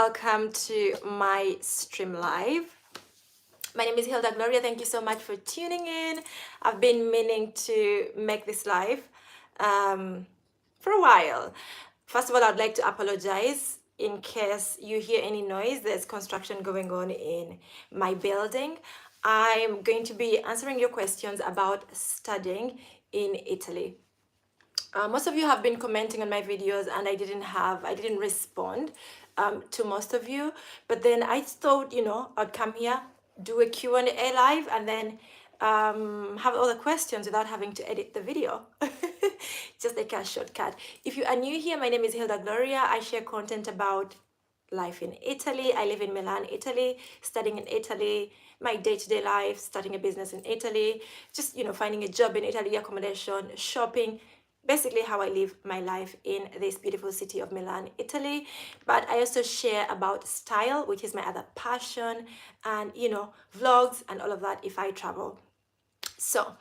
welcome to my stream live. My name is Hilda Gloria. Thank you so much for tuning in. I've been meaning to make this live for a while. First of all, I'd like to apologize in case you hear any noise. There's construction going on in my building. I'm going to be answering your questions about studying in Italy. Most of you have been commenting on my videos and I didn't respond to most of you, but then I thought, I'd come here, do a Q&A live and then have all the questions without having to edit the video. Just like a shortcut. If you are new here, my name is Hilda Gloria. I share content about life in Italy. I live in Milan, Italy, studying in Italy, my day-to-day life, starting a business in Italy, just, finding a job in Italy, accommodation, shopping, basically how I live my life in this beautiful city of Milan, Italy. But I also share about style, which is my other passion, and, vlogs and all of that if I travel. So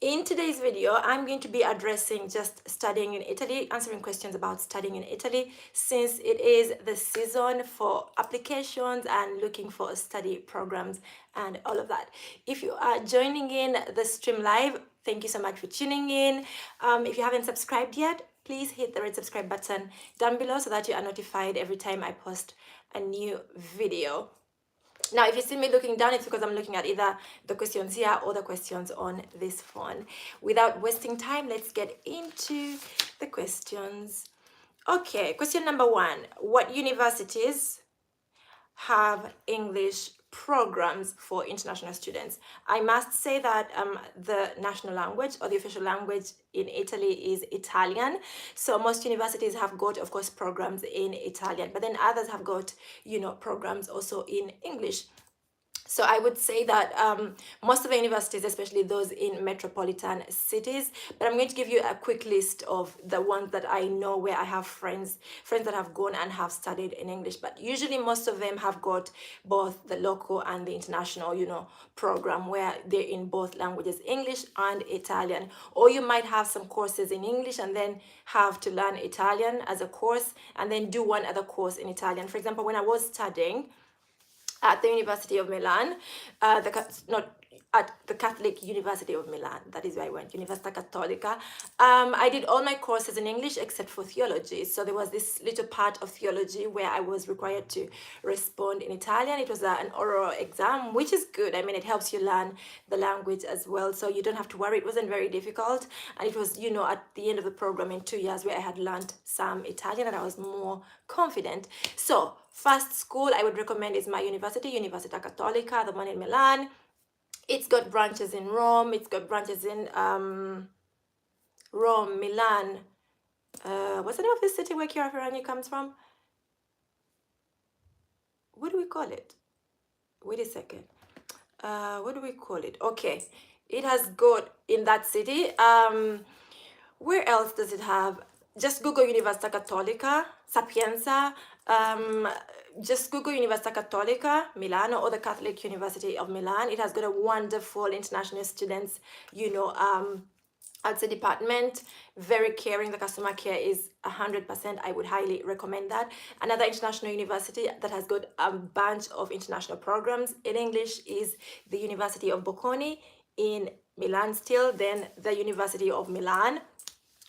in today's video, I'm going to be addressing just studying in Italy, answering questions about studying in Italy, since it is the season for applications and looking for study programs and all of that. If you are joining in the stream live, thank you so much for tuning in. If you haven't subscribed yet, please hit the red subscribe button down below so that you are notified every time I post a new video. Now, if you see me looking down, it's because I'm looking at either the questions here or the questions on this phone. Without wasting time, let's get into the questions. Okay, question number one. What universities have English programs for international students? I must say that the national language or the official language in Italy is Italian. So most universities have got, of course, programs in Italian, but then others have got, programs also in English. So I would say that most of the universities, especially those in metropolitan cities, but I'm going to give you a quick list of the ones that I know where I have friends that have gone and have studied in English. But usually most of them have got both the local and the international, program where they're in both languages, English and Italian. Or you might have some courses in English and then have to learn Italian as a course and then do one other course in Italian. For example, when I was studying at the University of Milan, at the Catholic University of Milan, that is where I went, Università Cattolica. I did all my courses in English except for theology. So there was this little part of theology where I was required to respond in Italian. It was an oral exam, which is good. I mean, it helps you learn the language as well. So you don't have to worry. It wasn't very difficult. And it was, at the end of the program in 2 years where I had learned some Italian and I was more confident. So first school I would recommend is my university, Università Cattolica, the one in Milan. It's got branches in Rome. It's got branches in Rome, Milan. What's the name of the city where Chiara Ferragni comes from? What do we call it? Wait a second. What do we call it? Okay. It has got in that city. Where else does it have? Just Google Università Cattolica, Sapienza. Just Google Università Cattolica, Milano, or the Catholic University of Milan. It has got a wonderful international students, I'd say department, very caring. The customer care is 100%. I would highly recommend that. Another international university that has got a bunch of international programs in English is the University of Bocconi in Milan still, then the University of Milan.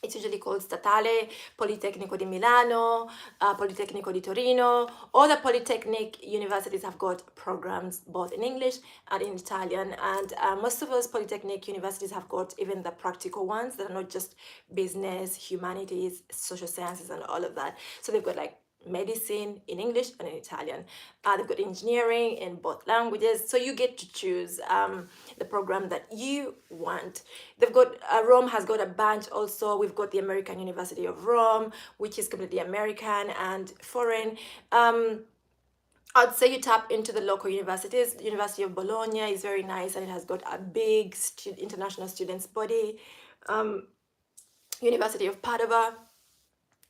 It's usually called Statale, Politecnico di Milano, Politecnico di Torino. All the polytechnic universities have got programs both in English and in Italian. And most of those polytechnic universities have got even the practical ones that are not just business, humanities, social sciences, and all of that. So they've got like medicine in English and in Italian. They've got engineering in both languages. So you get to choose the program that you want. They've got, Rome has got a bunch also. We've got the American University of Rome, which is completely American and foreign. I'd say you tap into the local universities. The University of Bologna is very nice and it has got a big international students body. University of Padua.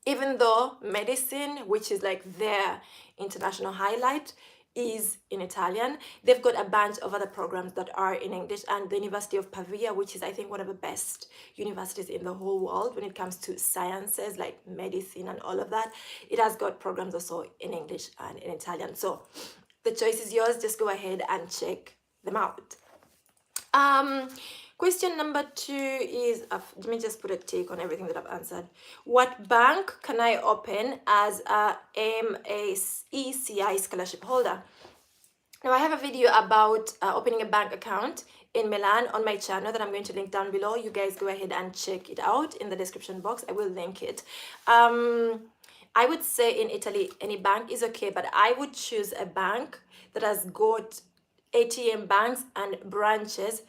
Even though medicine, which is like their international highlight, is in Italian. They've got a bunch of other programs that are in English, and the University of Pavia, which is I think one of the best universities in the whole world when it comes to sciences like medicine and all of that, it has got programs also in English and in Italian. So the choice is yours. Just go ahead and check them out. Question number 2 is, let me just put a tick on everything that I've answered. What bank can I open as a MAECI scholarship holder? Now, I have a video about opening a bank account in Milan on my channel that I'm going to link down below. You guys go ahead and check it out in the description box. I will link it. I would say in Italy, any bank is okay, but I would choose a bank that has got ATM banks and branches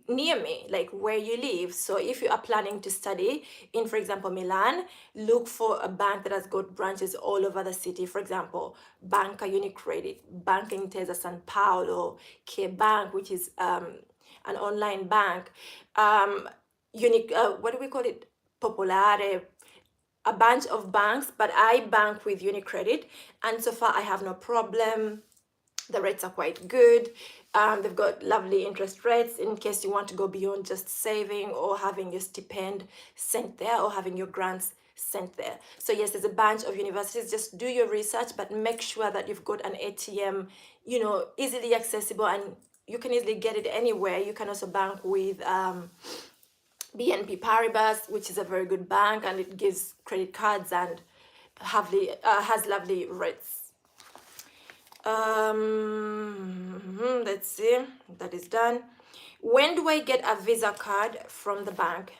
near me, like where you live. So if you are planning to study in, for example, Milan, look for a bank that has got branches all over the city. For example, Banca Unicredit, Banca Intesa San Paolo, K Bank, which is an online bank, what do we call it? Popolare, a bunch of banks, but I bank with Unicredit, and so far I have no problem. The rates are quite good. They've got lovely interest rates in case you want to go beyond just saving or having your stipend sent there or having your grants sent there. So yes, there's a bunch of universities. Just do your research, but make sure that you've got an ATM, you know, easily accessible, and you can easily get it anywhere. You can also bank with BNP Paribas, which is a very good bank, and it gives credit cards and has lovely rates. Let's see, that is done. When do I get a Visa card from the bank?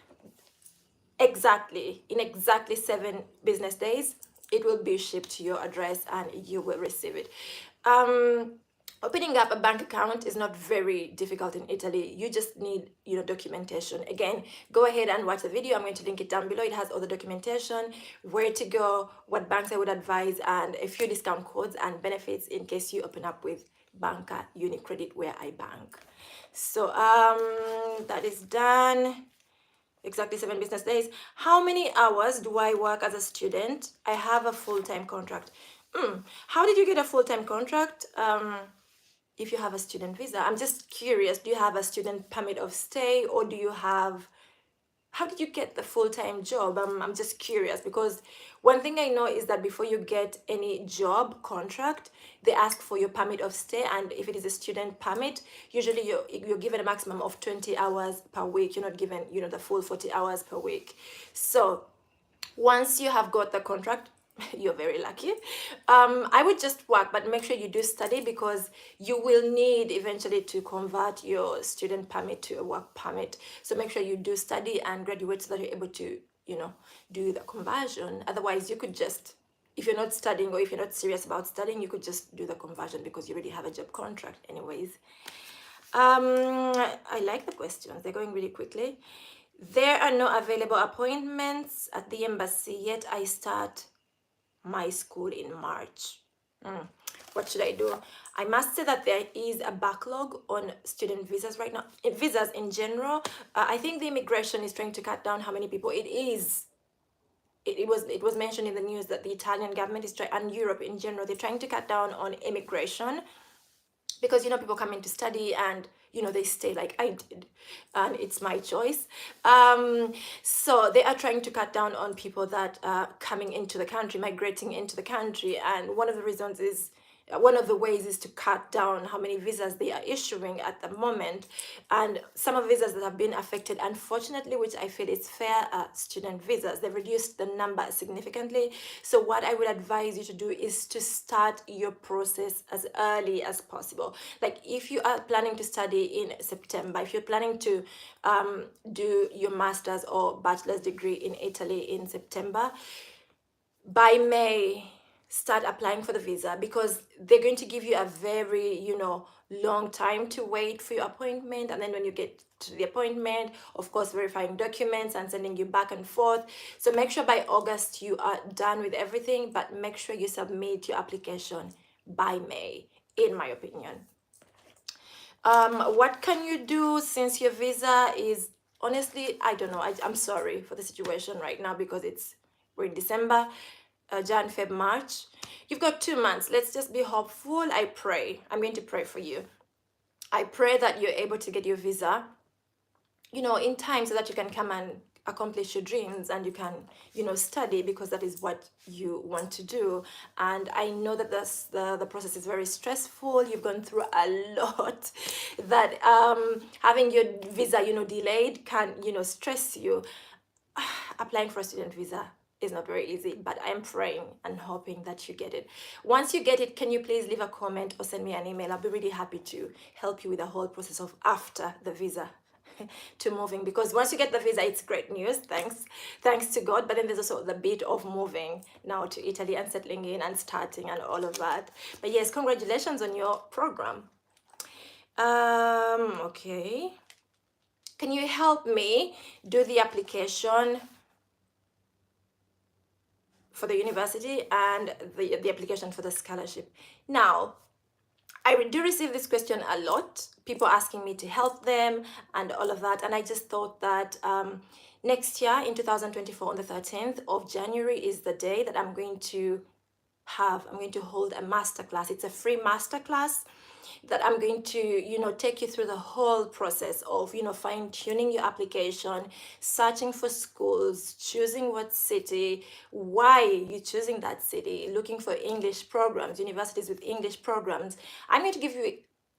Exactly, in exactly 7 business days, it will be shipped to your address and you will receive it. Opening up a bank account is not very difficult in Italy. You just need, you know, documentation. Again, go ahead and watch the video. I'm going to link it down below. It has all the documentation, where to go, what banks I would advise, and a few discount codes and benefits in case you open up with Banca Unicredit, where I bank. So that is done. Exactly 7 business days. How many hours do I work as a student? I have a full-time contract. How did you get a full-time contract? If you have a student visa, I'm just curious, do you have a student permit of stay, or do you have, how did you get the full-time job? I'm just curious, because one thing I know is that before you get any job contract, they ask for your permit of stay, and if it is a student permit, usually you're given a maximum of 20 hours per week. You're not given, you know, the full 40 hours per week. So once you have got the contract, you're very lucky. I would just work, but make sure you do study, because you will need eventually to convert your student permit to a work permit. So make sure you do study and graduate so that you're able to, you know, do the conversion. Otherwise, you could just, if you're not studying or if you're not serious about studying, you could just do the conversion because you already have a job contract anyways. I like the questions. They're going really quickly. There are no available appointments at the embassy yet. I start my school in March. What should I do? I must say that there is a backlog on student visas right now, visas in general. I think the immigration is trying to cut down how many people it is. It was mentioned in the news that the Italian government is trying, and Europe in general, they're trying to cut down on immigration, because, you know, people come in to study and, you know, they stay like I did, and it's my choice. So they are trying to cut down on people that are coming into the country, migrating into the country, and one of the reasons is, one of the ways is to cut down how many visas they are issuing at the moment. And some of the visas that have been affected, unfortunately, which I feel is fair, are student visas. They've reduced the number significantly. So what I would advise you to do is to start your process as early as possible. Like if you are planning to study in September, if you're planning to do your master's or bachelor's degree in Italy in September, by May, start applying for the visa, because they're going to give you a very, you know, long time to wait for your appointment. And then when you get to the appointment, of course, verifying documents and sending you back and forth. So make sure by August you are done with everything, but make sure you submit your application by May, in my opinion. What can you do since your visa is, honestly, I don't know. I'm sorry for the situation right now, because we're in December, Jan, Feb, March. You've got 2 months. Let's just be hopeful. I pray. I'm going to pray for you. I pray that you're able to get your visa, in time, so that you can come and accomplish your dreams, and you can, study, because that is what you want to do. And I know that the process is very stressful. You've gone through a lot, that having your visa, delayed can, stress you. Applying for a student visa is not very easy, but I am praying and hoping that you get it. Once you get it, can you please leave a comment or send me an email? I'll be really happy to help you with the whole process of after the visa to moving, because once you get the visa, it's great news, thanks to God. But then there's also the bit of moving now to Italy and settling in and starting and all of that. But yes, congratulations on your program. Okay, can you help me do the application for the university and the application for the scholarship? Now, I do receive this question a lot, people asking me to help them and all of that. And I just thought that next year in 2024, on the 13th of January, is the day that I'm going to hold a masterclass. It's a free masterclass that I'm going to, take you through the whole process of, fine-tuning your application, searching for schools, choosing what city, why you're choosing that city, looking for English programs, universities with English programs. I'm going to give you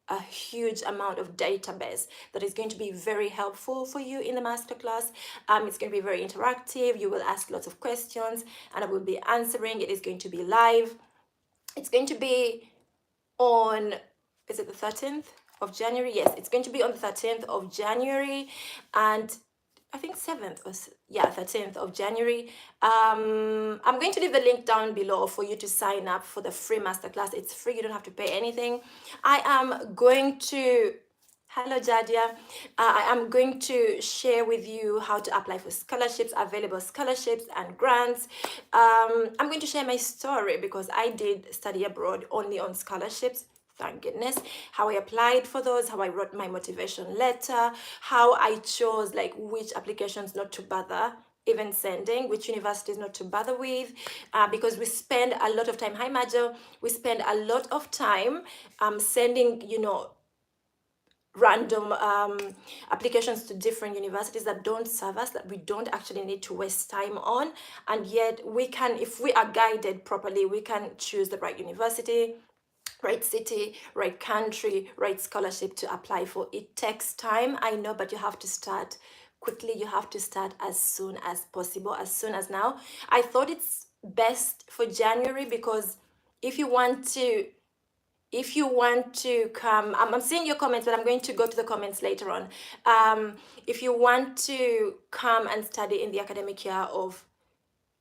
a huge amount of database that is going to be very helpful for you in the masterclass. It's going to be very interactive. You will ask lots of questions and I will be answering. It is going to be live. It's going to be on, is it the 13th of January? Yes, it's going to be on the 13th of January, and I think 7th or 13th of January. I'm going to leave the link down below for you to sign up for the free masterclass. It's free, you don't have to pay anything. I am going to, hello Jadia, I am going to share with you how to apply for scholarships, available scholarships and grants. I'm going to share my story, because I did study abroad only on scholarships. Thank goodness. How I applied for those, how I wrote my motivation letter, how I chose which applications not to bother even sending, which universities not to bother with, because we spend a lot of time, hi Majo, we spend a lot of time sending, random applications to different universities that don't serve us, that we don't actually need to waste time on. And yet we can, if we are guided properly, we can choose the right university, right city, right country, right scholarship to apply for. It takes time, I know, but you have to start quickly. You have to start as soon as possible, as soon as now. I thought it's best for January, because if you want to come, I'm seeing your comments, but I'm going to go to the comments later on. If you want to come and study in the academic year of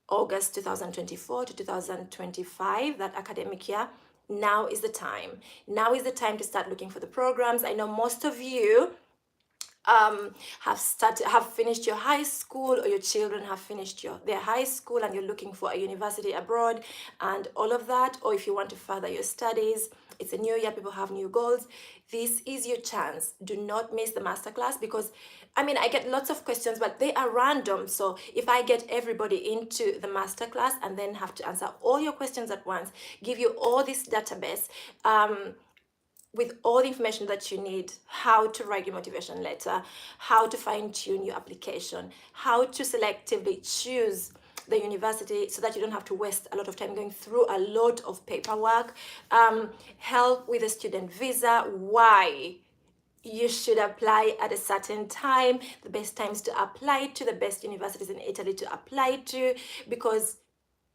August 2024 to 2025, that academic year, now is the time. Now is the time to start looking for the programs. I know most of you have finished your high school, or your children have finished their high school, and you're looking for a university abroad and all of that. Or if you want to further your studies, it's a new year, people have new goals. This is your chance. Do not miss the masterclass, because I get lots of questions, but they are random. So if I get everybody into the masterclass and then have to answer all your questions at once, give you all this database, with all the information that you need, how to write your motivation letter, how to fine-tune your application, how to selectively choose the university so that you don't have to waste a lot of time going through a lot of paperwork, help with a student visa, why you should apply at a certain time, the best times to apply to, the best universities in Italy to apply to, because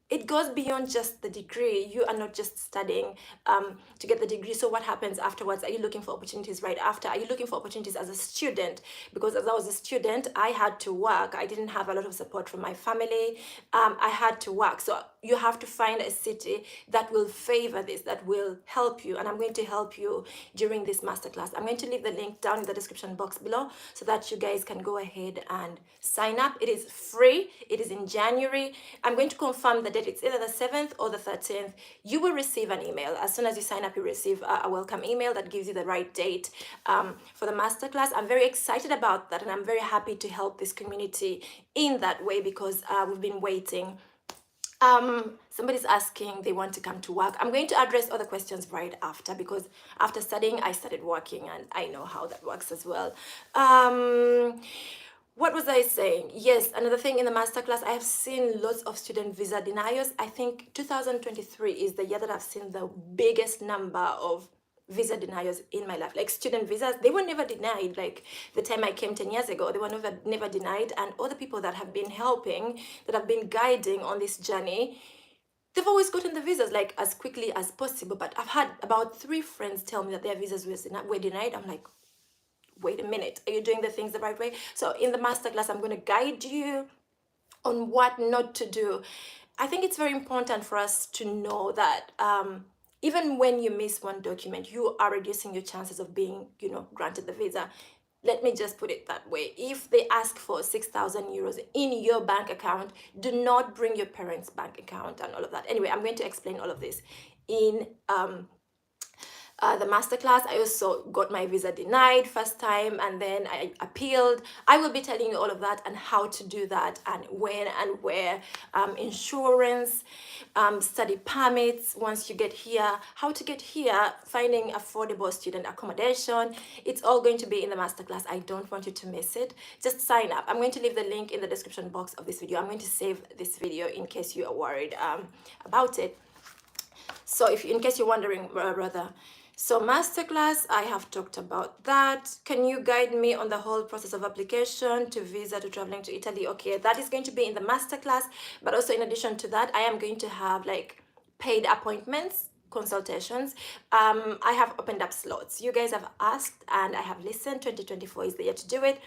it goes beyond just the degree. You are not just studying to get the degree. So what happens afterwards? Are you looking for opportunities right after? Are you looking for opportunities as a student? Because as I was a student, I had to work. I didn't have a lot of support from my family. I had to work. So you have to find a city that will favor this, that will help you. And I'm going to help you during this masterclass. I'm going to leave the link down in the description box below so that you guys can go ahead and sign up. It is free. It is in January. I'm going to confirm the date. It's either the 7th or the 13th. You will receive an email. As soon as you sign up, you receive a welcome email that gives you the right date for the masterclass. I'm very excited about that, and I'm very happy to help this community in that way, because we've been waiting Somebody's asking they want to come to work. I'm going to address other questions right after, because after studying I started working and I know how that works as well. What was I saying? Yes, another thing in the masterclass, I have seen lots of student visa deniers. I think 2023 is the year that I've seen the biggest number of visa deniers in my life. Like student visas, they were never denied. Like the time I came 10 years ago, they were never denied. And all the people that have been helping, that have been guiding on this journey, they've always gotten the visas like as quickly as possible. But I've had about 3 friends tell me that their visas were denied. I'm like, wait a minute, are you doing the things the right way? So in the masterclass, I'm going to guide you on what not to do. I think it's very important for us to know that even when you miss one document, you are reducing your chances of being, granted the visa. Let me just put it that way. If they ask for 6,000 euros in your bank account, do not bring your parents' bank account and all of that. Anyway, I'm going to explain all of this in the masterclass. I also got my visa denied first time, and then I appealed. I will be telling you all of that and how to do that, and when and where, insurance, study permits once you get here, how to get here, finding affordable student accommodation. It's all going to be in the masterclass. I don't want you to miss it. Just sign up. I'm going to leave the link in the description box of this video. I'm going to save this video in case you are worried about it. So in case you're wondering, rather. So masterclass, I have talked about that. Can you guide me on the whole process of application to visa to traveling to Italy? Okay, that is going to be in the masterclass. But also in addition to that, I am going to have like paid appointments, consultations. I have opened up slots. You guys have asked and I have listened. 2024 is the year to do it.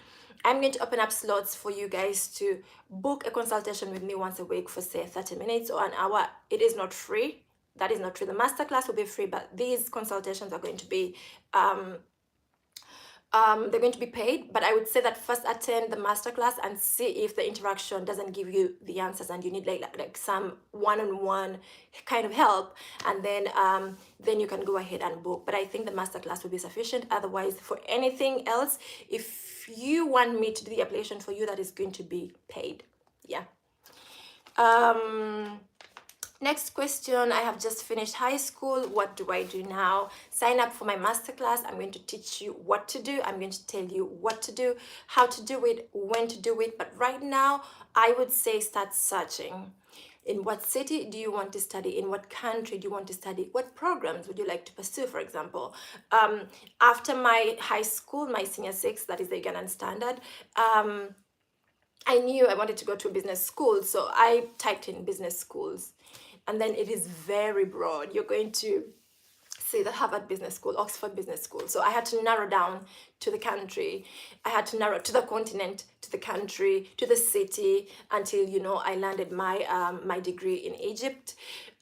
I'm going to open up slots for you guys to book a consultation with me once a week for say 30 minutes or an hour. It is not free. That is not true. The masterclass will be free, but these consultations are going to be they're going to be paid. But I would say that first attend the masterclass and see if the interaction doesn't give you the answers and you need like some one-on-one kind of help, and then you can go ahead and book. But I think the masterclass will be sufficient. Otherwise, for anything else, if you want me to do the application for you, that is going to be paid. Yeah. Next question, I have just finished high school. What do I do now? Sign up for my masterclass. I'm going to teach you what to do. I'm going to tell you what to do, how to do it, when to do it. But right now, I would say start searching. In what city do you want to study? In what country do you want to study? What programs would you like to pursue, for example? After my high school, my senior 6, that is the Ugandan standard, I knew I wanted to go to a business school. So I typed in business schools. And then it is very broad. You're going to see the Harvard Business School, Oxford Business School. So I had to narrow down to the country. I had to narrow to the continent, to the country, to the city, until, I landed my my degree in Egypt.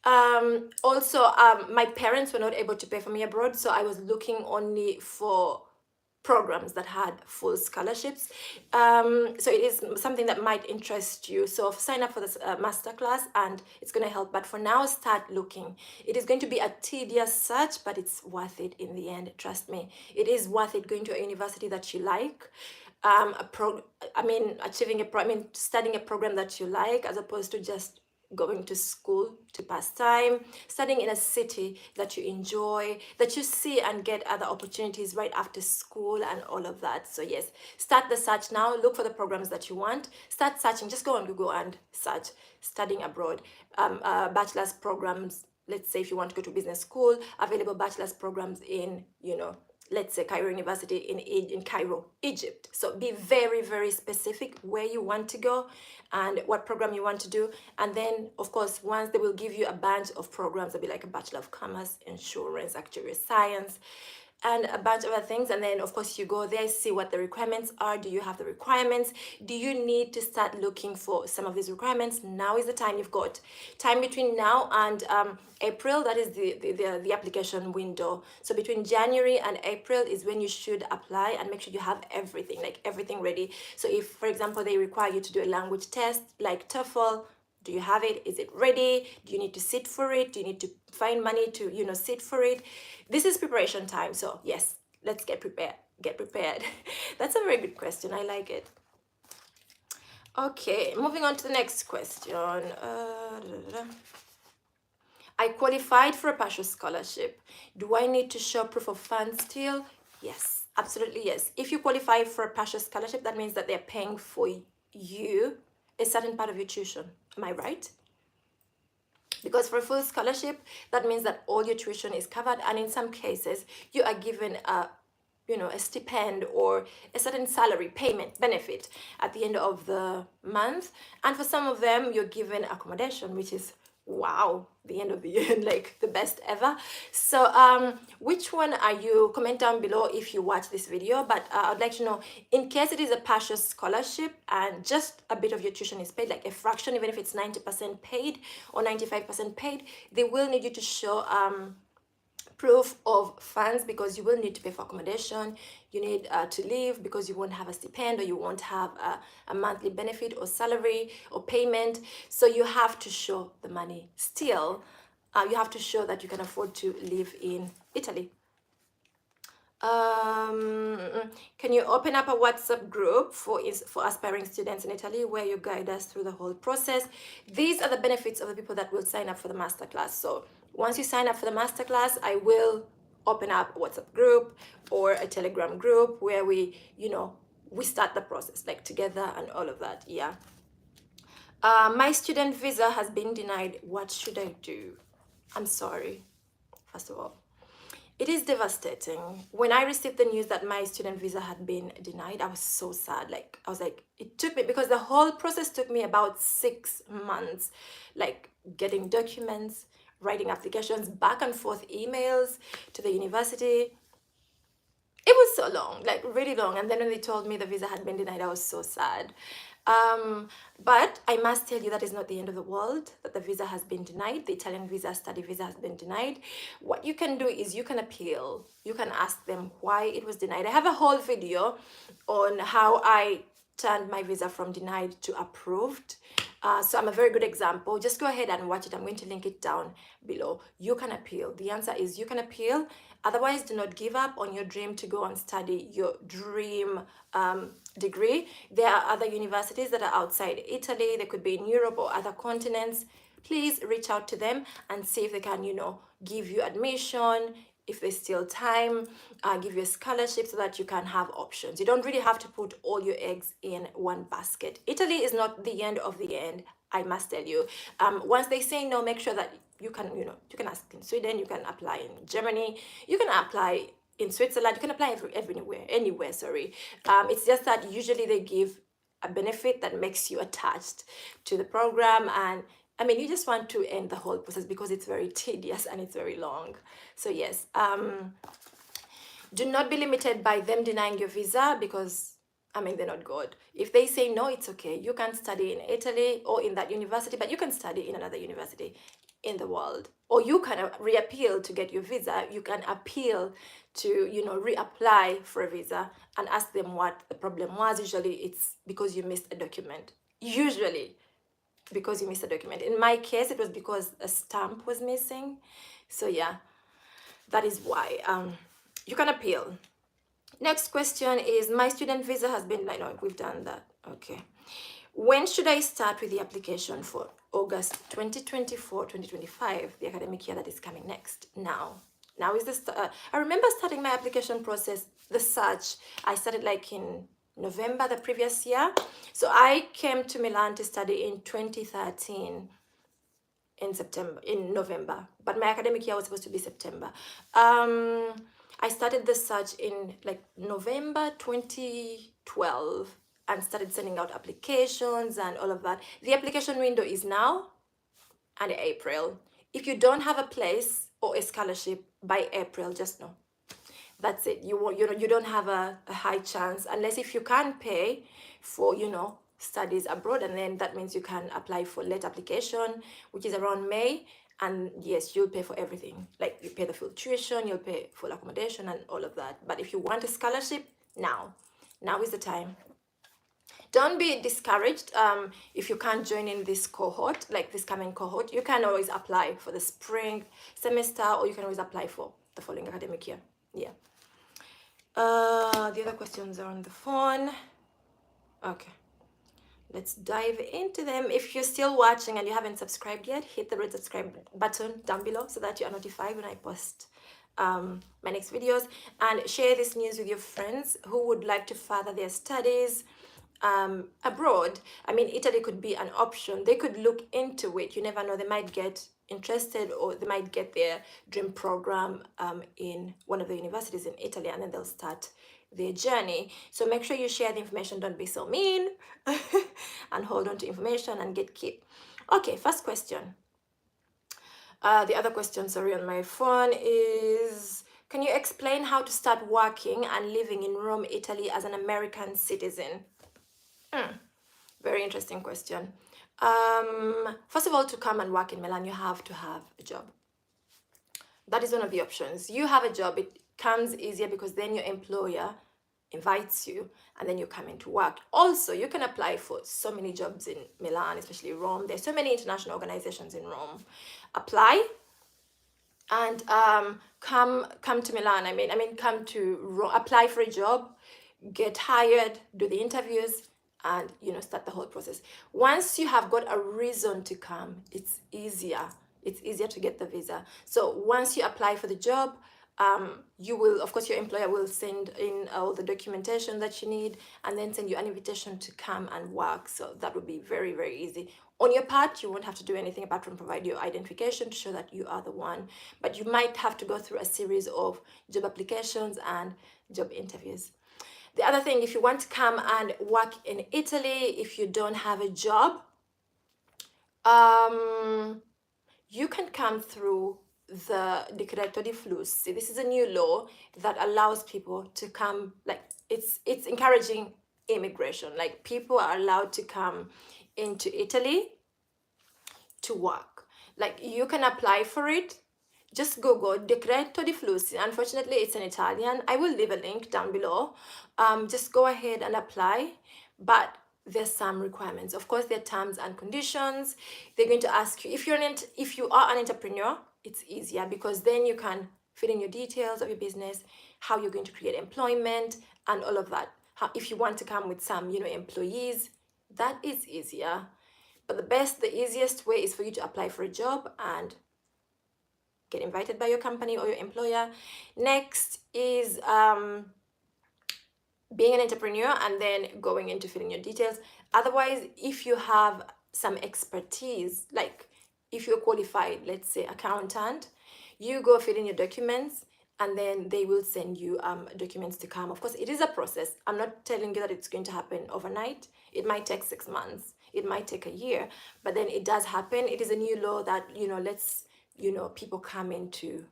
Also, my parents were not able to pay for me abroad. So I was looking only for programs that had full scholarships. So it is something that might interest you. So sign up for this masterclass and it's going to help. But for now, start looking. It is going to be a tedious search, but it's worth it in the end. Trust me. It is worth it going to a university that you like. Studying a program that you like, as opposed to just going to school to pass time, studying in a city that you enjoy, that you see and get other opportunities right after school and all of that. So yes, start the search now. Look for the programs that you want. Start searching. Just go on Google and search studying abroad, bachelor's programs. Let's say if you want to go to business school, available bachelor's programs in, let's say Cairo University in Cairo, Egypt. So be very, very specific where you want to go and what program you want to do. And then, of course, once they will give you a bunch of programs, there'll be like a Bachelor of Commerce, Insurance, Actuarial Science, and a bunch of other things. And then, of course, you go there, see what the requirements are. Do you have the requirements? Do you need to start looking for some of these requirements? Now is the time. You've got time between now and April. That is the application window. So between January and April is when you should apply, and make sure you have everything, like everything ready. So if, for example, they require you to do a language test like TOEFL, do you have it? Is it ready? Do you need to sit for it? Do you need to find money to, sit for it? This is preparation time. So yes, let's get prepared. Get prepared. That's a very good question. I like it. Okay, moving on to the next question. I qualified for a partial scholarship. Do I need to show proof of funds still? Yes, absolutely yes. If you qualify for a partial scholarship, that means that they're paying for you a certain part of your tuition. Am I right? Because for a full scholarship, that means that all your tuition is covered, and in some cases, you are given a a stipend or a certain salary payment benefit at the end of the month. And for some of them, you're given accommodation, which is wow, the end of the year, like the best ever. So which one are you? Comment down below if you watch this video. But I'd like to know, in case it is a partial scholarship and just a bit of your tuition is paid, like a fraction, even if it's 90% paid or 95% paid, they will need you to show proof of funds, because you will need to pay for accommodation. You need to live, because you won't have a stipend, or you won't have a monthly benefit or salary or payment. So you have to show the money still. You have to show that you can afford to live in Italy. Can you open up a WhatsApp group for aspiring students in Italy, where you guide us through the whole process? These are the benefits of the people that will sign up for the masterclass. So once you sign up for the masterclass, I will open up a WhatsApp group or a Telegram group where we start the process like together and all of that. Yeah. My student visa has been denied. What should I do? I'm sorry, first of all. It is devastating. When I received the news that my student visa had been denied, I was so sad. Like, I was like, it took me, because the whole process took me about 6 months, like getting documents, writing applications, back and forth emails to the university. It was so long, like really long. And then when they told me the visa had been denied, I was so sad. But I must tell you that is not the end of the world, that the visa has been denied. The Italian visa, study visa, has been denied. What you can do is you can appeal. You can ask them why it was denied. I have a whole video on how I turned my visa from denied to approved. So I'm a very good example. Just go ahead and watch it. I'm going to link it down below. You can appeal. The answer is you can appeal. Otherwise, do not give up on your dream to go and study your dream degree. There are other universities that are outside Italy. They could be in Europe or other continents. Please reach out to them and see if they can, give you admission, if there's still time, give you a scholarship so that you can have options. You don't really have to put all your eggs in one basket. Italy is not the end of the end, I must tell you. Once they say no, make sure that you can ask in Sweden, you can apply in Germany, you can apply in Switzerland, you can apply anywhere, sorry. It's just that usually they give a benefit that makes you attached to the program, and I mean, you just want to end the whole process because it's very tedious and it's very long. So yes, do not be limited by them denying your visa, because I mean, they're not God. If they say no, it's okay. You can study in Italy or in that university, but you can study in another university in the world. Or you can reappeal to get your visa. You can appeal to, reapply for a visa and ask them what the problem was. Usually it's because you missed a document. Usually because you missed a document. In my case, it was because a stamp was missing. So yeah, that is why. You can appeal. Next question is, my student visa has been, I know we've done that. Okay. When should I start with the application for August 2024-2025, the academic year that is coming next? Now is the I remember starting my application process, the search. I started like in November the previous year. So I came to Milan to study in 2013 in November, but my academic year was supposed to be September. I started the search in like November 2012 and started sending out applications and all of that. The application window is now and April. If you don't have a place or a scholarship by April, just know that's it. You don't have a high chance, unless if you can pay for studies abroad, and then that means you can apply for late application, which is around May. And yes, you'll pay for everything, like you pay the full tuition, you'll pay full accommodation and all of that. But if you want a scholarship, now is the time. Don't be discouraged if you can't join in this cohort, like this coming cohort. You can always apply for the spring semester, or you can always apply for the following academic year. Yeah. The other questions are on the phone. Okay. let's dive into them. If you're still watching and you haven't subscribed yet, hit the red subscribe button down below so that you are notified when I post my next videos, and share this news with your friends who would like to further their studies abroad. I mean, Italy could be an option. They could look into it. You never know, they might get interested, or they might get their dream program in one of the universities in Italy, and then they'll start their journey. So make sure you share the information. Don't be so mean and hold on to information and keep. Okay, first question. The other question, sorry, on my phone is, can you explain how to start working and living in Rome, Italy as an American citizen? Very interesting question. First of all, to come and work in Milan, you have to have a job. That is one of the options. You have a job, it comes easier because then your employer invites you and then you come into work. Also, you can apply for so many jobs in Milan, especially Rome. There's so many international organizations in Rome. Apply and come to Milan. I mean, come to Rome, apply for a job, get hired, do the interviews, and start the whole process. Once you have got a reason to come, it's easier to get the visa. So once you apply for the job, you will, of course, your employer will send in all the documentation that you need and then send you an invitation to come and work. So that would be very, very easy. On your part, you won't have to do anything apart from provide your identification to show that you are the one, but you might have to go through a series of job applications and job interviews. The other thing, if you want to come and work in Italy, if you don't have a job, you can come through the Decreto di Flussi. This is a new law that allows people to come, like it's encouraging immigration. Like people are allowed to come into Italy to work. Like you can apply for it. Just Google Decreto di Flussi. Unfortunately, it's in Italian. I will leave a link down below. Just go ahead and apply, but there's some requirements. Of course, there are terms and conditions. They're going to ask you if you are an entrepreneur, it's easier because then you can fill in your details of your business, how you're going to create employment, and all of that. If you want to come with some, employees, that is easier. But the easiest way is for you to apply for a job and get invited by your company or your employer. Next is being an entrepreneur and then going into filling your details. Otherwise, if you have some expertise, like if you're qualified, let's say accountant, you go fill in your documents and then they will send you documents to come. Of course, it is a process. I'm not telling you that it's going to happen overnight. It might take 6 months. It might take a year, but then it does happen. It is a new law that, people come in to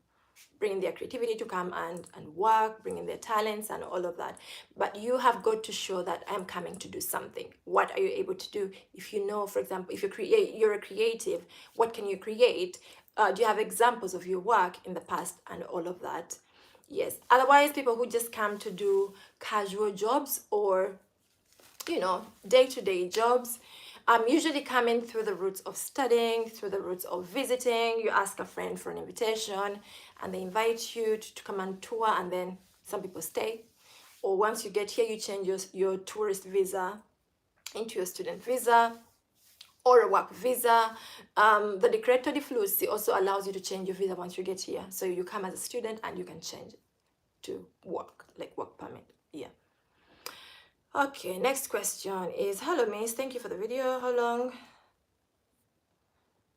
bring their creativity to come and work, bring in their talents and all of that. But you have got to show that I'm coming to do something. What are you able to do? If you know, for example, if you're a creative, what can you create? Do you have examples of your work in the past and all of that? Yes. Otherwise, people who just come to do casual jobs or, day-to-day jobs, usually coming through the routes of studying, through the routes of visiting. You ask a friend for an invitation and they invite you to come and tour, and then some people stay. Or once you get here, you change your tourist visa into your student visa or a work visa. The Decreto di Flussi also allows you to change your visa once you get here. So you come as a student and you can change it to work, like work permit. Yeah. Okay, next question is, hello Miss, thank you for the video.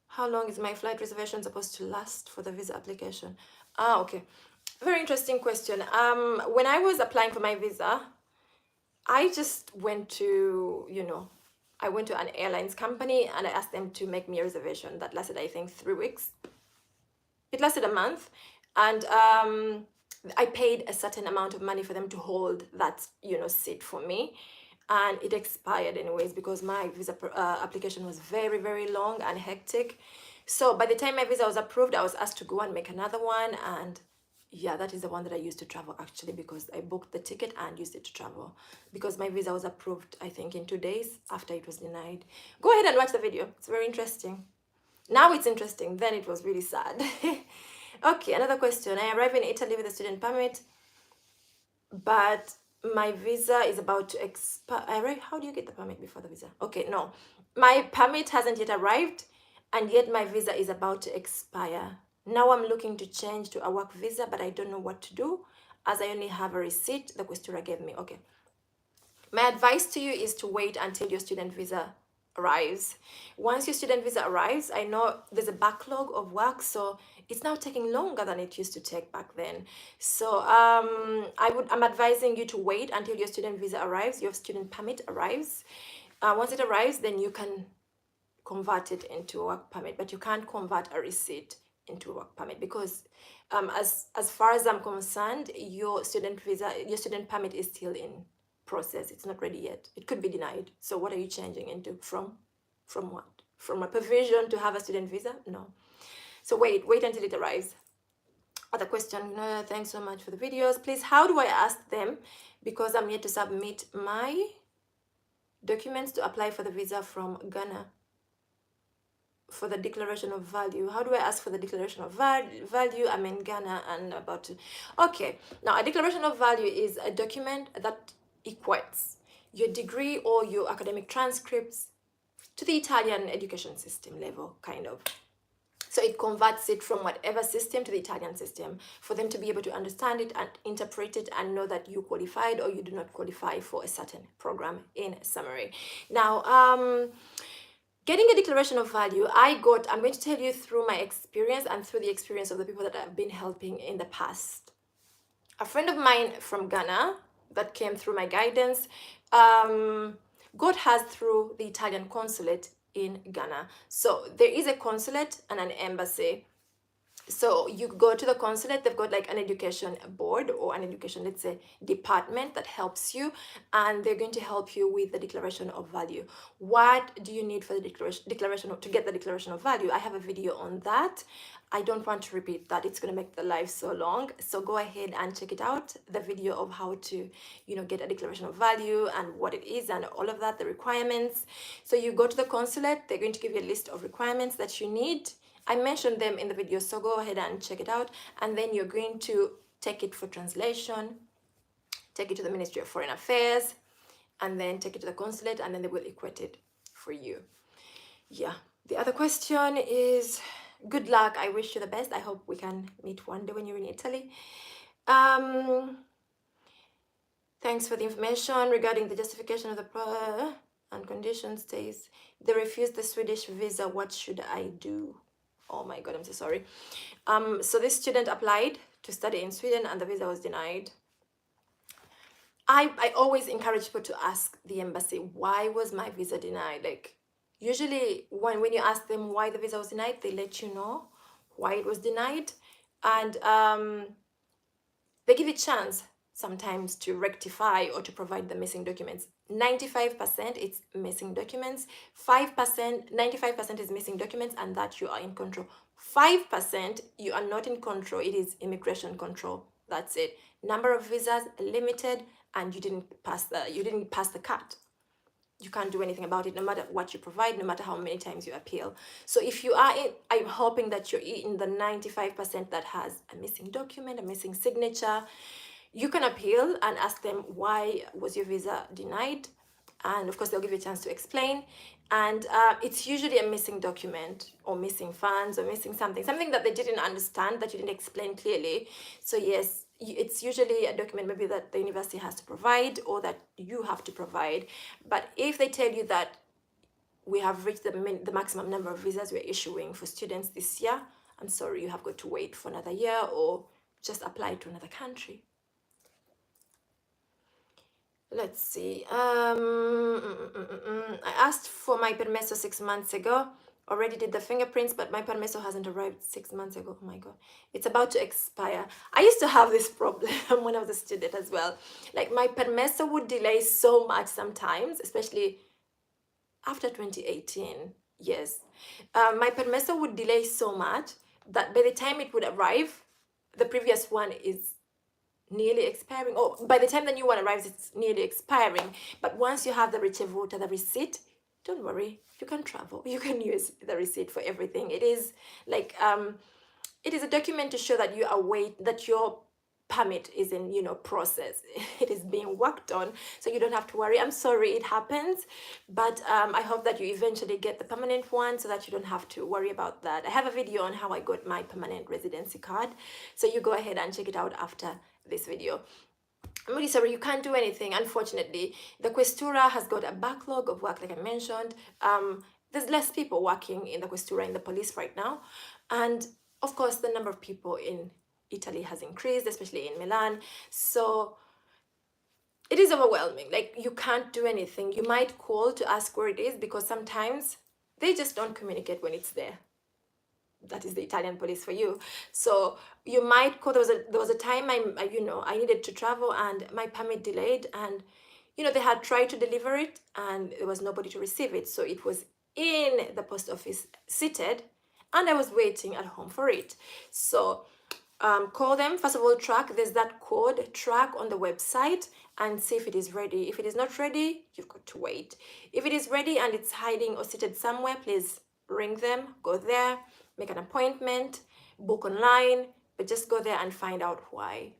How long is my flight reservation supposed to last for the visa application? Okay. Very interesting question. When I was applying for my visa, I just went to, I went to an airlines company and I asked them to make me a reservation that lasted, I think, 3 weeks. It lasted a month, and I paid a certain amount of money for them to hold that, seat for me. And it expired anyways because my visa application was very, very long and hectic. So by the time my visa was approved, I was asked to go and make another one. And yeah, that is the one that I used to travel actually, because I booked the ticket and used it to travel because my visa was approved, I think, in 2 days after it was denied. Go ahead and watch the video. It's very interesting. Now it's interesting. Then it was really sad. Okay, another question. I arrived in Italy with a student permit, but my visa is about to expire. How do you get the permit before the visa? Okay, no. My permit hasn't yet arrived, and yet my visa is about to expire. Now I'm looking to change to a work visa, but I don't know what to do as I only have a receipt the questura gave me. Okay. My advice to you is to wait until your student visa arrives. Once your student visa arrives, I know there's a backlog of work, so it's now taking longer than it used to take back then. So I'm advising you to wait until your student visa arrives, your student permit arrives. Once it arrives, then you can convert it into a work permit, but you can't convert a receipt into a work permit because as far as I'm concerned, your student permit is still in process. It's not ready yet. It could be denied. So what are you changing into? From what? From a provision to have a student visa? No. So wait until it arrives. Other question, thanks so much for the videos. Please, how do I ask them? Because I'm yet to submit my documents to apply for the visa from Ghana for the declaration of value. How do I ask for the declaration of value? I'm in Ghana and about to. Okay, now a declaration of value is a document that equates your degree or your academic transcripts to the Italian education system level, kind of. So it converts it from whatever system to the Italian system for them to be able to understand it and interpret it and know that you qualified or you do not qualify for a certain program, in summary. Now, getting a declaration of value, I'm going to tell you through my experience and through the experience of the people that I've been helping in the past. A friend of mine from Ghana that came through my guidance, got hers through the Italian consulate in Ghana. So there is a consulate and an embassy. So you go to the consulate, they've got like an education board or an education, let's say, department that helps you, and they're going to help you with the declaration of value. What do you need for the declaration to get the declaration of value? I have a video on that. I don't want to repeat that. It's going to make the life so long. So go ahead and check it out, the video of how to, get a declaration of value and what it is and all of that, the requirements. So you go to the consulate, they're going to give you a list of requirements that you need. I mentioned them in the video, so go ahead and check it out. And then you're going to take it for translation, take it to the Ministry of Foreign Affairs, and then take it to the consulate, and then they will equate it for you. Yeah. The other question is, good luck. I wish you the best. I hope we can meet one day when you're in Italy. Thanks for the information regarding the justification of the and condition stays. They refused the Swedish visa. What should I do? Oh my God, I'm so sorry. So this student applied to study in Sweden and the visa was denied. I always encourage people to ask the embassy, why was my visa denied? Like, usually when you ask them why the visa was denied, they let you know why it was denied. And they give you a chance sometimes to rectify or to provide the missing documents. 95% it's missing documents. 95% is missing documents, and that you are in control. 5% you are not in control. It is immigration control. That's it. Number of visas limited, and you didn't pass the cut. You can't do anything about it, no matter what you provide, no matter how many times you appeal. So if you are in, I'm hoping that you're in the 95% that has a missing document, a missing signature. You can appeal and ask them, why was your visa denied? And of course, they'll give you a chance to explain. And it's usually a missing document or missing funds or missing something that they didn't understand, that you didn't explain clearly. So yes, it's usually a document maybe that the university has to provide or that you have to provide. But if they tell you that we have reached the maximum number of visas we're issuing for students this year, I'm sorry, you have got to wait for another year or just apply to another country. Let's see. I asked for my permesso 6 months ago. Already did the fingerprints, but my permesso hasn't arrived 6 months ago. Oh my God. It's about to expire. I used to have this problem when I was a student as well. Like, my permesso would delay so much sometimes, especially after 2018. Yes. My permesso would delay so much that by the time it would arrive, the previous one is nearly expiring. Oh, by the time the new one arrives, it's nearly expiring. But once you have the ricevuta, the receipt, don't worry, you can travel. You can use the receipt for everything. It is like it is a document to show that you await, that your permit is in, you know, process. It is being worked on, so you don't have to worry. I'm sorry it happens, but I hope that you eventually get the permanent one so that you don't have to worry about that. I have a video on how I got my permanent residency card, so you go ahead and check it out after this video. I'm really sorry you can't do anything. Unfortunately, the Questura has got a backlog of work, like I mentioned. There's less people working in the Questura, in the police right now, and of course the number of people in Italy has increased, especially in Milan. So it is overwhelming. Like, you can't do anything. You might call to ask where it is, because sometimes they just don't communicate when it's there. That is the Italian police for you. So you might call. There was a time I needed to travel and my permit delayed, and they had tried to deliver it and there was nobody to receive it. So it was in the post office seated, and I was waiting at home for it. So call them. First of all, there's that code, track on the website and see if it is ready. If it is not ready, you've got to wait. If it is ready and it's hiding or seated somewhere, please ring them, go there, make an appointment, book online, but just go there and find out why.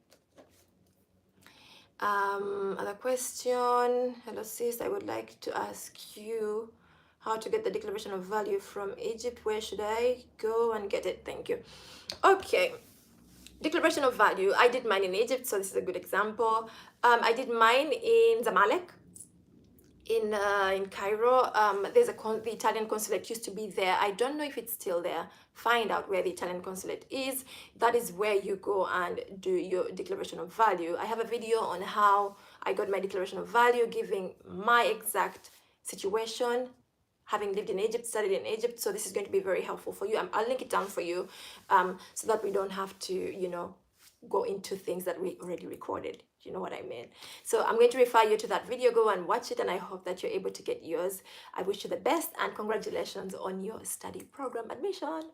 Other question. Hello sis, I would like to ask you how to get the declaration of value from Egypt. Where should I go and get it? Thank you. Okay, declaration of value. I did mine in Egypt, so this is a good example. I did mine in Zamalek, in Cairo. There's the Italian consulate used to be there. I don't know if it's still there. Find out where the Italian consulate is. That is where you go and do your declaration of value. I have a video on how I got my declaration of value, giving my exact situation, having lived in Egypt, studied in Egypt. So this is going to be very helpful for you. I'll link it down for you, so that we don't have to, go into things that we already recorded. You know what I mean? So I'm going to refer you to that video. Go and watch it, and I hope that you're able to get yours. I wish you the best and congratulations on your study program admission.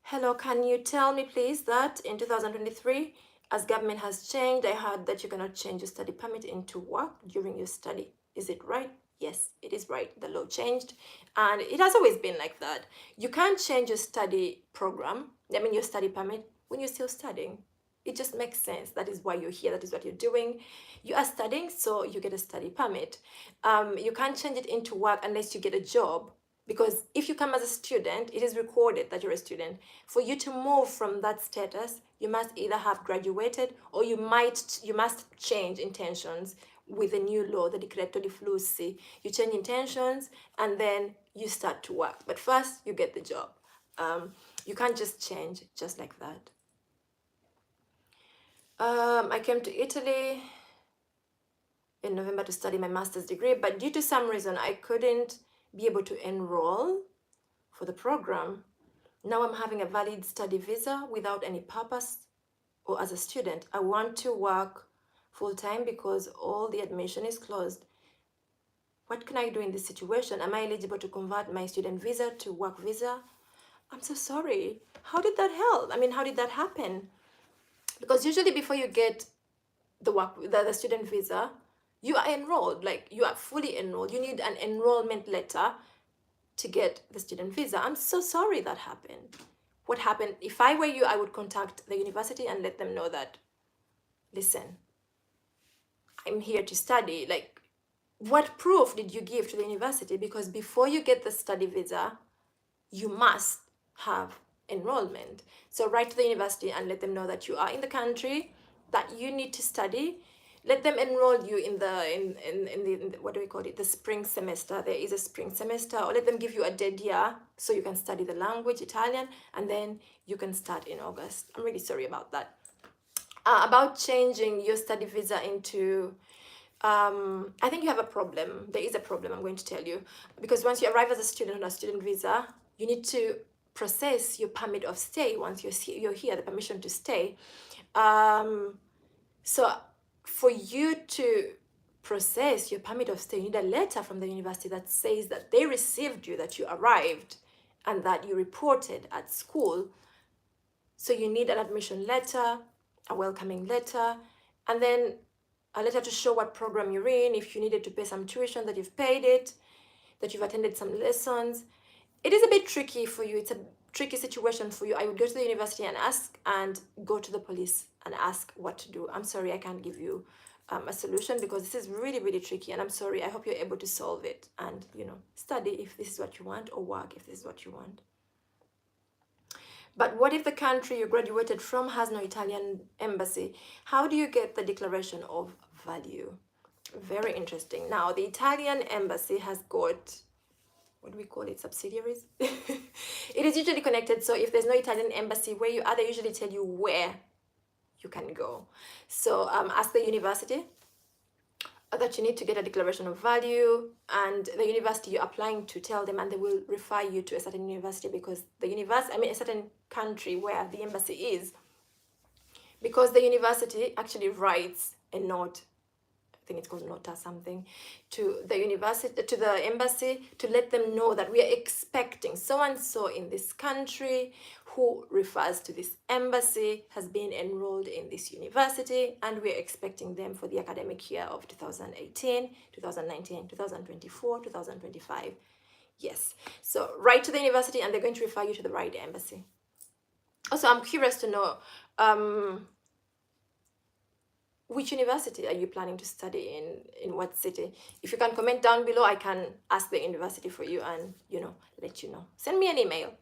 Hello, can you tell me please that in 2023, as government has changed, I heard that you cannot change your study permit into work during your study. Is it right? Yes, it is right. The law changed, and it has always been like that. You can't change your study program, your study permit, when you're still studying. It just makes sense. That is why you're here. That is what you're doing. You are studying, so you get a study permit. You can't change it into work unless you get a job, because if you come as a student, it is recorded that you're a student. For you to move from that status, you must either have graduated, or you must change intentions with the new law, the Decreto di Flussi. You change intentions and then you start to work. But first, you get the job. You can't just change just like that. I came to Italy in November to study my master's degree, but due to some reason, I couldn't be able to enroll for the program. Now I'm having a valid study visa without any purpose or as a student. I want to work full-time because all the admission is closed. What can I do in this situation? Am I eligible to convert my student visa to work visa? I'm so sorry. How did that help? How did that happen? Because usually before you get the student visa, you are enrolled, like you are fully enrolled. You need an enrollment letter to get the student visa. I'm so sorry that happened. What happened? If I were you, I would contact the university and let them know that, listen, I'm here to study. Like, what proof did you give to the university? Because before you get the study visa, you must have enrollment. So write to the university and let them know that you are in the country, that you need to study. Let them enroll you in the what do we call it, the spring semester. There is a spring semester. Or let them give you a dead year so you can study the language, Italian, and then you can start in August. I'm really sorry about that. About changing your study visa into I think you have a problem. There is a problem, I'm going to tell you, because once you arrive as a student on a student visa, you need to process your permit of stay. Once you're here, the permission to stay. So for you to process your permit of stay, you need a letter from the university that says that they received you, that you arrived, and that you reported at school. So you need an admission letter, a welcoming letter, and then a letter to show what program you're in, if you needed to pay some tuition, that you've paid it, that you've attended some lessons. It is a bit tricky for you. It's a tricky situation for you, I would go to the university and ask, and go to the police and ask what to do. I'm sorry, I can't give you a solution, because this is really, really tricky, and I'm sorry. I hope you're able to solve it, and study if this is what you want, or work if this is what you want. But what if the country you graduated from has no Italian embassy? How do you get the declaration of value? Very interesting. Now, the Italian embassy has got, what do we call it, subsidiaries? It is usually connected. So if there's no Italian embassy where you are, they usually tell you where you can go. So ask the university that you need to get a declaration of value, and the university you're applying to, tell them, and they will refer you to a certain university, because the university, a certain country where the embassy is, because the university actually writes a note, I think it's called nota something, to the university, to the embassy, to let them know that we are expecting so and so in this country who refers to this embassy has been enrolled in this university, and we're expecting them for the academic year of 2018, 2019, 2024, 2025. Yes. So write to the university, and they're going to refer you to the right embassy. Also, I'm curious to know, which university are you planning to study in what city? If you can comment down below, I can ask the university for you and, let you know. Send me an email.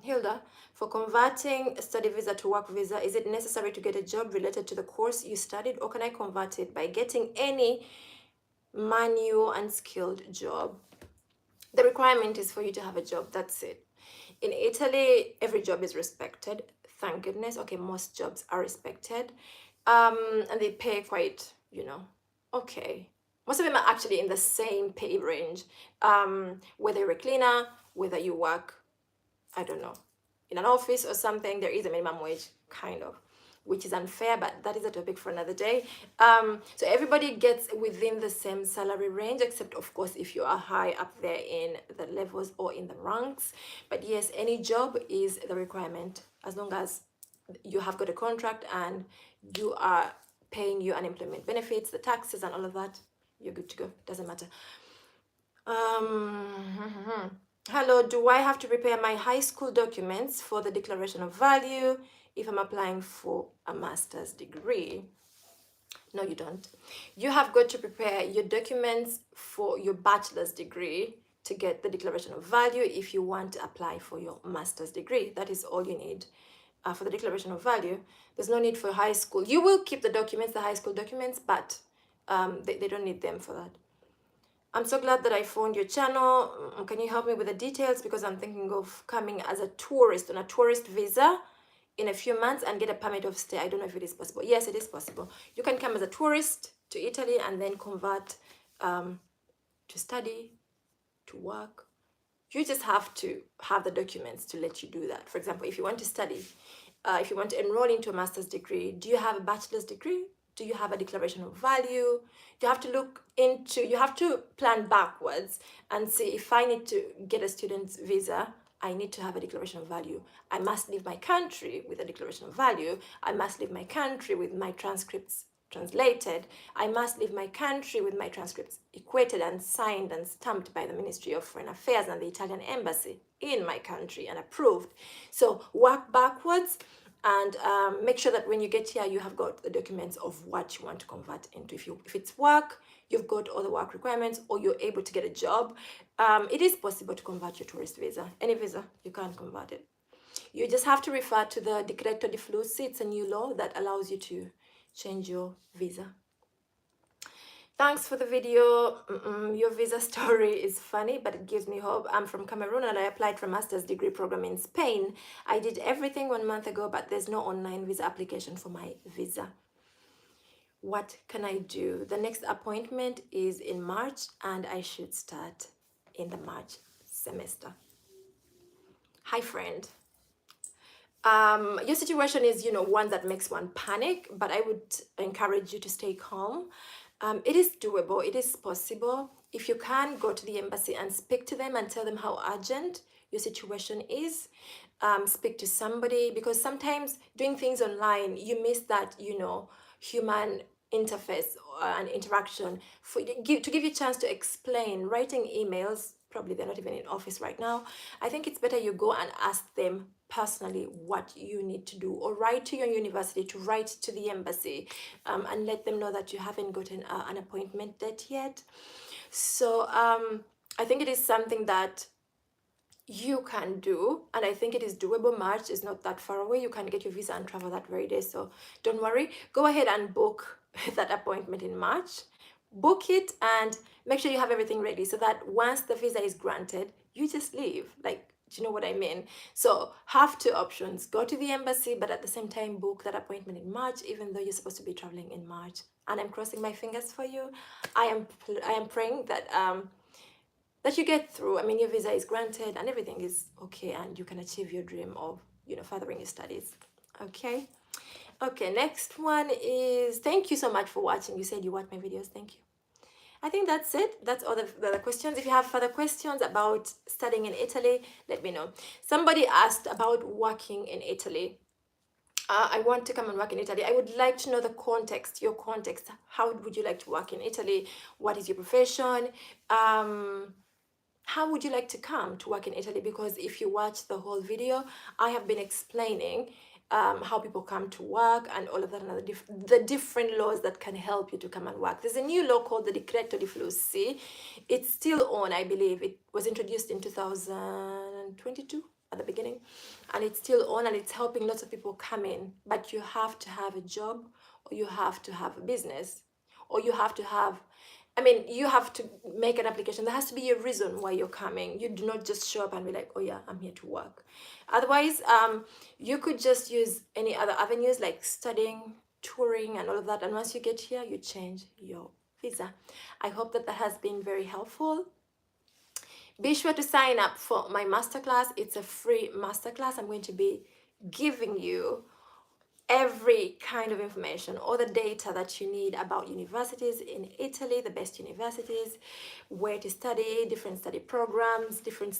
Hilda, for converting a study visa to work visa, is it necessary to get a job related to the course you studied, or can I convert it by getting any manual and skilled job? The requirement is for you to have a job. That's it. In Italy, every job is respected. Thank goodness. Okay, most jobs are respected. And they pay quite, okay. Most of them are actually in the same pay range. Whether you're a cleaner, whether you work, I don't know, in an office or something, there is a minimum wage, kind of, which is unfair, but that is a topic for another day. So everybody gets within the same salary range, except of course if you are high up there in the levels or in the ranks. But yes, any job is the requirement, as long as you have got a contract and you are paying your unemployment benefits, the taxes and all of that, you're good to go. Doesn't matter. Hello, do I have to prepare my high school documents for the declaration of value if I'm applying for a master's degree? No, you don't. You have got to prepare your documents for your bachelor's degree to get the declaration of value if you want to apply for your master's degree. That is all you need for the declaration of value. There's no need for high school. You will keep the documents, the high school documents, but they don't need them for that. I'm so glad that I found your channel. Can you help me with the details? Because I'm thinking of coming as a tourist on a tourist visa in a few months and get a permit of stay. I don't know if it is possible. Yes, it is possible. You can come as a tourist to Italy and then convert to study, to work. You just have to have the documents to let you do that. For example, if you want to study, if you want to enroll into a master's degree, do you have a bachelor's degree? Do you have a declaration of value? You have to plan backwards and see, if I need to get a student's visa, I need to have a declaration of value. I must leave my country with a declaration of value. I must leave my country with my transcripts translated. I must leave my country with my transcripts equated and signed and stamped by the Ministry of Foreign Affairs and the Italian Embassy in my country and approved. So work backwards and make sure that when you get here, you have got the documents of what you want to convert into. If it's work, you've got all the work requirements, or you're able to get a job. It is possible to convert your tourist visa. Any visa, you can convert it. You just have to refer to the Decreto di Flussi. It's a new law that allows you to change your visa. Thanks for the video. Your visa story is funny, but it gives me hope. I'm from Cameroon and I applied for a master's degree program in Spain. I did everything 1 month ago, but there's no online visa application for my visa. What can I do? The next appointment is in March and I should start in the March semester. Hi, friend. Your situation is, one that makes one panic, but I would encourage you to stay calm. It is doable. It is possible. If you can, go to the embassy and speak to them and tell them how urgent your situation is. Speak to somebody, because sometimes doing things online, you miss that, human interface and interaction to give you a chance to explain. Writing emails probably they're not even in office right now. I think it's better you go and ask them personally what you need to do, or write to your university, to write to the embassy, and let them know that you haven't gotten an appointment date yet. So I think it is something that you can do, and I think it is doable. March is not that far away. You can get your visa and travel that very day, so don't worry. Go ahead and book that appointment in March. Book it and make sure you have everything ready, so that once the visa is granted, you just leave. Like, do you know what I mean? So have two options: go to the embassy, but at the same time book that appointment in March, even though you're supposed to be traveling in March. And I'm crossing my fingers for you. I am praying that you get through. I mean, your visa is granted and everything is okay, and you can achieve your dream of, you know, furthering your studies. Okay. Okay, next one is, thank you so much for watching. You said you watch my videos. Thank you. I think that's it. That's all the questions. If you have further questions about studying in Italy, let me know. Somebody asked about working in Italy. I want to come and work in Italy. I would like to know the context, your context. How would you like to work in Italy? What is your profession? How would you like to come to work in Italy? Because if you watch the whole video, I have been explaining how people come to work and all of that, and the different laws that can help you to come and work. There's a new law called the Decreto di Flussi. It's still on, I believe. It was introduced in 2022 at the beginning, and it's still on, and it's helping lots of people come in. But you have to have a job, or you have to have a business, or you have to have, I mean, you have to make an application. There has to be a reason why you're coming. You do not just show up and be like, oh yeah, I'm here to work. Otherwise, you could just use any other avenues like studying, touring, and all of that. And once you get here, you change your visa. I hope that has been very helpful. Be sure to sign up for my masterclass. It's a free masterclass. I'm going to be giving you every kind of information, all the data that you need about universities in Italy, the best universities, where to study, different study programs, different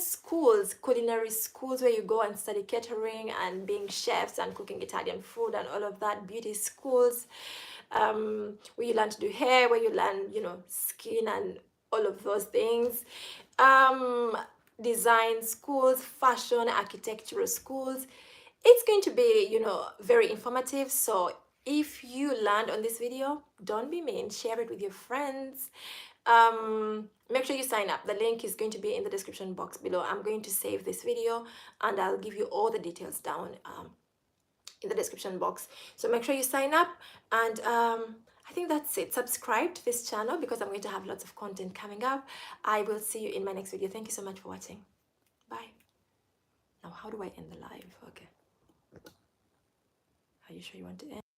schools, culinary schools where you go and study catering and being chefs and cooking Italian food and all of that, beauty schools, where you learn to do hair, where you learn, you know, skin and all of those things, design schools, fashion, architectural schools. It's going to be, you know, very informative. So if you land on this video, don't be mean, share it with your friends. Make sure you sign up. The link is going to be in the description box below. I'm going to save this video and I'll give you all the details down in the description box. So make sure you sign up, and I think that's it. Subscribe to this channel because I'm going to have lots of content coming up. I will see you in my next video. Thank you so much for watching. Bye. Now, how do I end the live? Okay. Are you sure you want to end?